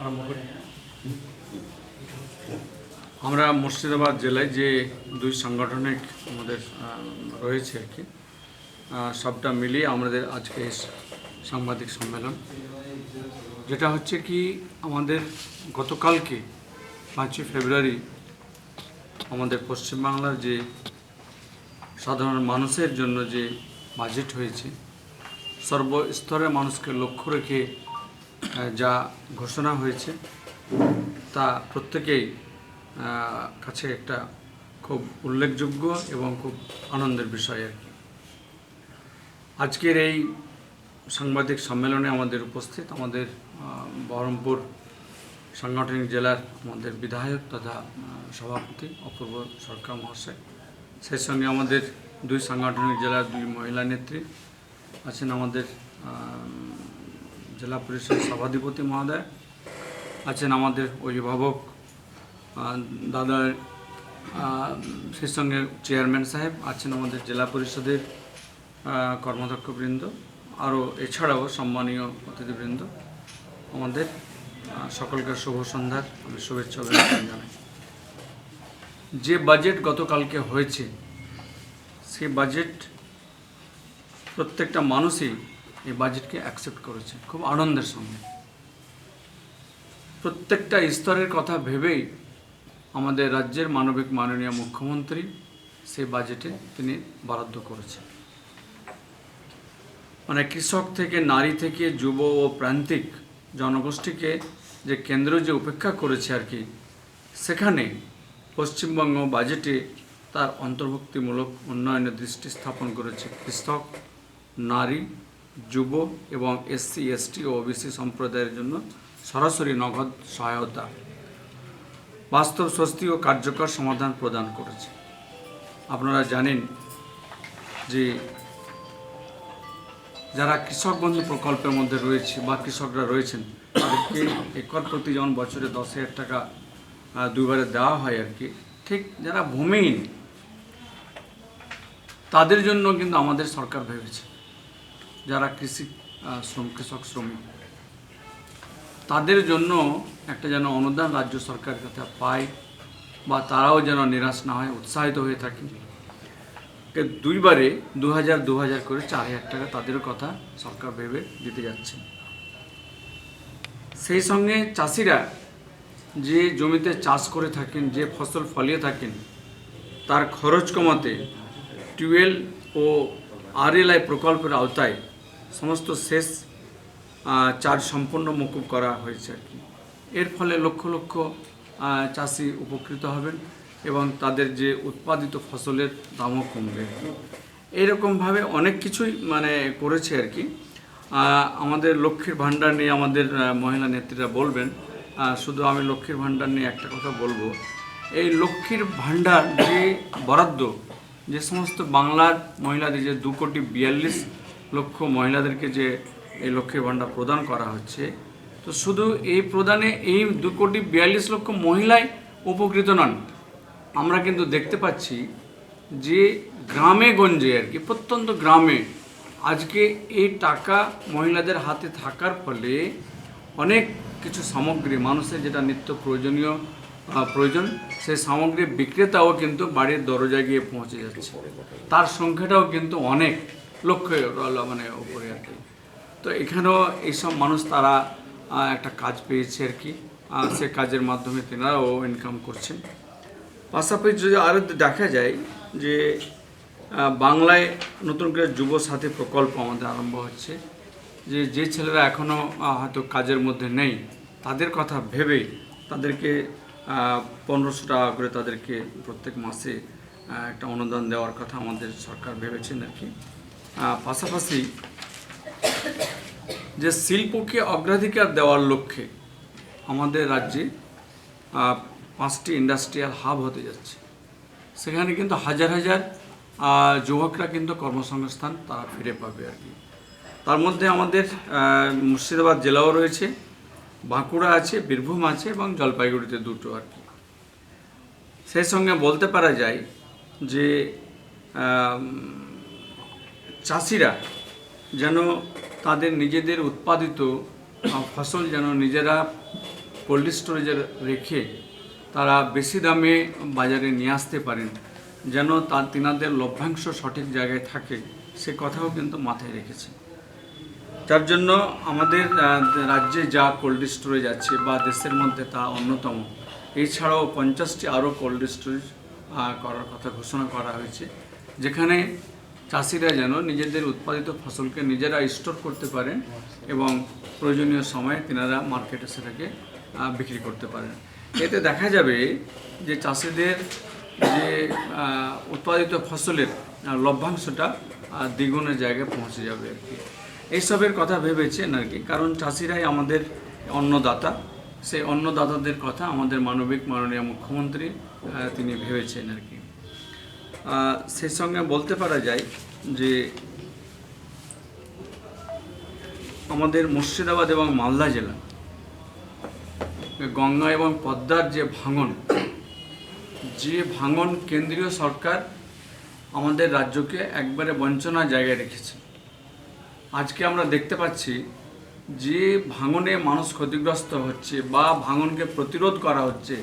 আরম্ভ করি। আমরা মুর্শিদাবাদ জেলায় যে দুই সাংগঠনিক আমাদের রয়েছে আর কি, সবটা মিলিয়ে আমাদের আজকে সাংবাদিক সম্মেলন, যেটা হচ্ছে কি আমাদের গতকালকে 5ই ফেব্রুয়ারি আমাদের পশ্চিমবাংলার যে সাধারণ মানুষের জন্য যে বাজেট হয়েছে, সর্বস্তরের মানুষকে লক্ষ্য রেখে যা ঘোষণা হয়েছে তা প্রত্যেকেই কাছে একটা খুব উল্লেখযোগ্য এবং খুব আনন্দের বিষয় আর কি। আজকের এই সাংবাদিক সম্মেলনে আমাদের উপস্থিত আমাদের বহরমপুর সাংগঠনিক জেলার আমাদের বিধায়ক তথা সভাপতি অপূর্ব সরকার মহাশয়, সেই সঙ্গে আমাদের দুই সাংগঠনিক জেলার দুই মহিলা নেত্রী আছেন, আমাদের জেলা পরিষদ সভাধিপতি মহোদয় আছেন, আমাদের অভিভাবক দাদার সেই সঙ্গে চেয়ারম্যান সাহেব আছেন, আমাদের জেলা পরিষদের কর্মাধ্যক্ষবৃন্দ, আরও এছাড়াও সম্মানীয় অতিথিবৃন্দ, আমাদের সকলকে শুভ সন্ধ্যার আমি শুভেচ্ছা অভিনন্দন জানাই। যে বাজেট গতকালকে হয়েছে সেই বাজেট প্রত্যেকটা মানুষই এই বাজেটকে অ্যাকসেপ্ট করেছে খুব আনন্দের সঙ্গে। প্রত্যেকটা স্তরের কথা ভেবেই আমাদের রাজ্যের মাননীয় মুখ্যমন্ত্রী সেই বাজেটে তিনি বরাদ্দ করেছেন। মানে কৃষক থেকে নারী থেকে যুব ও প্রান্তিক জনগোষ্ঠীকে যে কেন্দ্র যে উপেক্ষা করেছে আর কি, সেখানে পশ্চিমবঙ্গ বাজেটে তার অন্তর্ভুক্তিমূলক উন্নয়নের দৃষ্টি স্থাপন করেছে কৃষক, নারী, যুব এবং এসসি, এসটি ও ওবিসি সম্প্রদায়ের জন্য সরাসরি নগদ সহায়তা, বাস্তব স্বস্তি ও কার্যকর সমাধান প্রদান করেছে। আপনারা জানেন যে যারা কৃষক বন্ধু প্রকল্পের মধ্যে রয়েছে বা কৃষকরা রয়েছেন তাদেরকে একর প্রতি যেমন বছরে 10,000 টাকা দুবারে দেওয়া হয় আর কি, ঠিক যারা ভূমিহীন তাদের জন্য কিন্তু আমাদের সরকার ভেবেছে, যারা কৃষক শ্রমিক তাদের জন্য একটা যেন অনুদান রাজ্য সরকারের কাছে পায় বা তারাও যেন নিরাশ না হয়, উৎসাহিত হয়ে থাকে। দুইবারে 2000 করে 4,000 টাকা তাদের কথা সরকার ভেবে দিতে যাচ্ছে। সেই সঙ্গে চাষিরা যে জমিতে চাষ করে থাকেন, যে ফসল ফলিয়ে থাকেন, তার খরচ কমাতে টিউবওয়েল ও RLI প্রকল্পের আওতায় সমস্ত শেষ চার্জ সম্পূর্ণ মকুব করা হয়েছে আর কি। এর ফলে লক্ষ লক্ষ চাষি উপকৃত হবেন এবং তাদের যে উৎপাদিত ফসলের দামও কমবে। এইরকমভাবে অনেক কিছুই মানে করেছে আর কি। আমাদের লক্ষ্মীর ভাণ্ডার নিয়ে আমাদের মহিলা নেত্রীরা বলবেন, শুধু আমি লক্ষ্মীর ভাণ্ডার নিয়ে একটা কথা বলবো। এই লক্ষ্মীর ভাণ্ডার যে বরাদ্দ, যে সমস্ত বাংলার মহিলাদের যে 2,42,00,000 মহিলাদেরকে যে এই লক্ষ্মীর ভাণ্ডার প্রদান করা হচ্ছে, তো শুধু এই প্রদানে এই 2,42,00,000 মহিলাই উপকৃত নন। আমরা কিন্তু দেখতে পাচ্ছি যে গ্রামে গঞ্জে আর কি, প্রত্যন্ত গ্রামে আজকে এই টাকা মহিলাদের হাতে থাকার ফলে অনেক কিছু সামগ্রী মানুষের যেটা নিত্য প্রয়োজন সেই সামগ্রীর বিক্রেতাও কিন্তু বাড়ির দরজায় গিয়ে পৌঁছে যাচ্ছে। তার সংখ্যাটাও কিন্তু অনেক লক্ষ মানে উপরে আর কি। তো এখানেও এইসব মানুষ তারা একটা কাজ পেয়েছে আর কি, সে কাজের মাধ্যমে তেনারাও ইনকাম করছেন। পাশাপাশি যদি আরও দেখা যায় যে বাংলায় নতুন করে যুব সাথী প্রকল্প আমাদের আরম্ভ হচ্ছে, যে ছেলেরা এখনও হয়তো কাজের মধ্যে নেই তাদের কথা ভেবে তাদেরকে 1,500 টাকা করে তাদেরকে প্রত্যেক মাসে একটা অনুদান দেওয়ার কথা আমাদের সরকার ভেবেছেন আর কি। পাশাপাশি যে শিল্পকে অগ্রাধিকার দেওয়ার লক্ষ্যে আমাদের রাজ্যে 5টি ইন্ডাস্ট্রিয়াল হাব হতে যাচ্ছে। সেখানে কিন্তু হাজার হাজার যুবকরা কিন্তু কর্মসংস্থান তারা ফিরে পাবে আর কি। তার মধ্যে আমাদের মুর্শিদাবাদ জেলাও রয়েছে, বাঁকুড়া আছে, বীরভূম আছে এবং জলপাইগুড়িতে 2টো আর কি। সেই সঙ্গে বলতে পারা যায় যে চাষিরা যেন তাদের নিজেদের উৎপাদিত ফসল যেন নিজেরা কোল্ড স্টোরেজে রেখে তারা বেশি দামে বাজারে নিয়ে আসতে পারেন, যেন তিনাদের লভ্যাংশ সঠিক জায়গায় থাকে, সে কথাও কিন্তু মাথায় রেখেছে। যার জন্য আমাদের রাজ্যে যা কোল্ড স্টোরেজ আছে বা দেশের মধ্যে তা অন্যতম। এছাড়াও 50টি আরও কোল্ড স্টোরেজ করার কথা ঘোষণা করা হয়েছে, যেখানে চাষিরা যেন নিজেদের উৎপাদিত ফসলকে নিজেরা স্টোর করতে পারেন এবং প্রয়োজনীয় সময়ে তিনারা মার্কেটে সেটাকে বিক্রি করতে পারেন। এতে দেখা যাবে যে চাষিদের যে উৎপাদিত ফসলের লভ্যাংশটা দ্বিগুণের জায়গায় পৌঁছে যাবে আর কি। এইসবের কথা ভেবেছেন আর কি, কারণ চাষিরাই আমাদের অন্নদাতা। সেই অন্নদাতাদের কথা আমাদের মাননীয় মুখ্যমন্ত্রী তিনি ভেবেছেন আর কি। সেই সঙ্গে বলতে পারা যায় যে আমাদের মুর্শিদাবাদ এবং মালদা জেলা গঙ্গা এবং পদ্মার যে ভাঙন কেন্দ্রীয় সরকার আমাদের রাজ্যকে একবারে বঞ্চনার জায়গায় রেখেছে। আজকে আমরা দেখতে পাচ্ছি যে ভাঙনে মানুষ ক্ষতিগ্রস্ত হচ্ছে বা ভাঙনকে প্রতিরোধ করা হচ্ছে,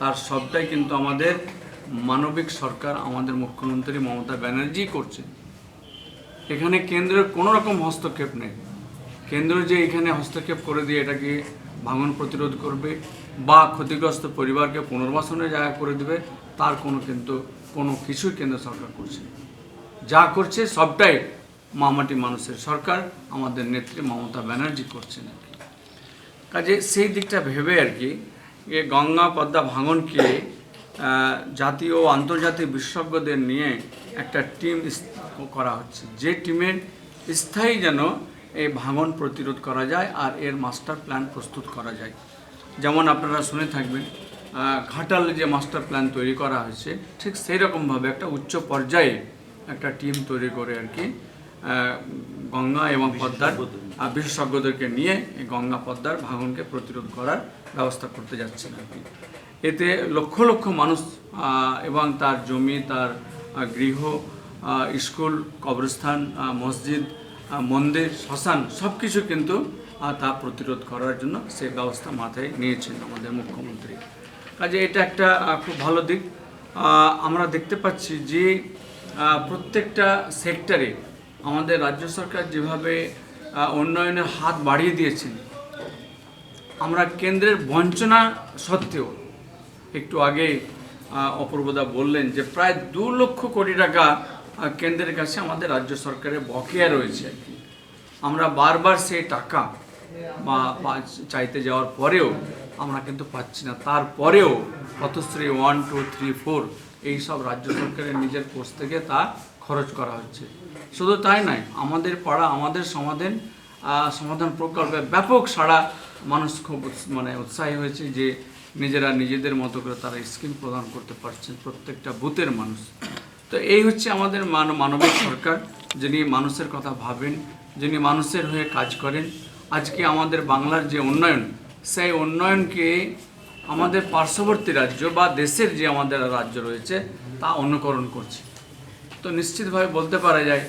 তার সবটাই কিন্তু আমাদের মানবিক সরকার, আমাদের মুখ্যমন্ত্রী মমতা ব্যানার্জি করছে। এখানে কেন্দ্রের কোনো রকম হস্তক্ষেপ নেই। কেন্দ্র যে এখানে হস্তক্ষেপ করে দিয়ে এটাকে ভাঙন প্রতিরোধ করবে বা ক্ষতিগ্রস্ত পরিবারকে পুনর্বাসনের জায়গা করে দেবে, তার কোনো কিছুই কেন্দ্র সরকার করছে। যা করছে সবটাই মামাটি মানুষের সরকার, আমাদের নেত্রী মমতা ব্যানার্জি করছেন আর কি। কাজে সেই দিকটা ভেবে আর কি গঙ্গা পদ্মা ভাঙনকে জাতীয় ও আন্তর্জাতিক বিশেষজ্ঞদের নিয়ে একটা টিম করা হচ্ছে, যে টিমের স্থায়ী যেন এই ভাঙন প্রতিরোধ করা যায় আর এর মাস্টার প্ল্যান প্রস্তুত করা যায়। যেমন আপনারা শুনে থাকবেন ঘাটালে যে মাস্টার প্ল্যান তৈরি করা হয়েছে, ঠিক সেই রকমভাবে একটা উচ্চ পর্যায়ে একটা টিম তৈরি করে আর কি গঙ্গা এবং পদ্মার বিশেষজ্ঞদেরকে নিয়ে এই গঙ্গা পদ্মার ভাঙনকে প্রতিরোধ করার ব্যবস্থা করতে যাচ্ছেন আর কি। এতে লক্ষ লক্ষ মানুষ এবং তার জমি, তার গৃহ, স্কুল, কবরস্থান, মসজিদ, মন্দির, শ্মশান সব কিছু কিন্তু তা প্রতিরোধ করার জন্য সেই ব্যবস্থা মাথায় নিয়েছেন আমাদের মুখ্যমন্ত্রী। কাজে এটা একটা খুব ভালো দিক। আমরা দেখতে পাচ্ছি যে প্রত্যেকটা সেক্টরে আমাদের রাজ্য সরকার যেভাবে উন্নয়নের হাত বাড়িয়ে দিয়েছেন, আমরা কেন্দ্রের বঞ্চনা সত্ত্বেও, একটু আগে অপূর্বদা বললেন যে প্রায় 2 লক্ষ কোটি টাকা কেন্দ্রের কাছে আমাদের রাজ্য সরকারের বকেয়া রয়েছে। আমরা বারবার সেই টাকা চাইতে যাওয়ার পরেও আমরা কিন্তু পাচ্ছি না। তারপরেও পথশ্রী 1, 2, 3, 4 এইসব রাজ্য সরকারের নিজের কোষ থেকে তা খরচ করা হচ্ছে। শুধু তাই নয়, আমাদের পাড়া আমাদের সমাধান প্রকল্পে ব্যাপক সাড়া, মানুষ খুব উৎসাহী হয়েছে যে নিজেরা নিজেদের মতো করে তারা স্কিম প্রদান করতে পারছেন প্রত্যেকটা বুথের মানুষ। তো এই হচ্ছে আমাদের মানবিক সরকার, যিনি মানুষের কথা ভাবেন, যিনি মানুষের হয়ে কাজ করেন। আজকে আমাদের বাংলার যে উন্নয়ন, সেই উন্নয়নকে আমাদের পার্শ্ববর্তী রাজ্য বা দেশের যে আমাদের রাজ্য রয়েছে তা অনুকরণ করছে। তো নিশ্চিতভাবে বলতে পারা যায়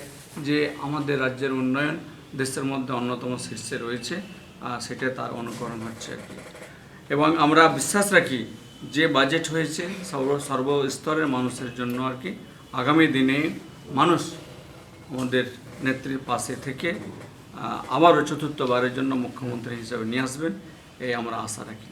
যে আমাদের রাজ্যের উন্নয়ন দেশের মধ্যে অন্যতম শীর্ষে রয়েছে, সেটা তার অনুকরণ হচ্ছে আর কি। এবং আমরা বিশ্বাস রাখি যে বাজেট হয়েছে সর্বস্তরের মানুষের জন্য আর কি, আগামী দিনে মানুষ আমাদের নেত্রীর পাশে থেকে আবারও চতুর্থবারের জন্য মুখ্যমন্ত্রী হিসাবে নিয়ে আসবেন, এই আমরা আশা রাখি।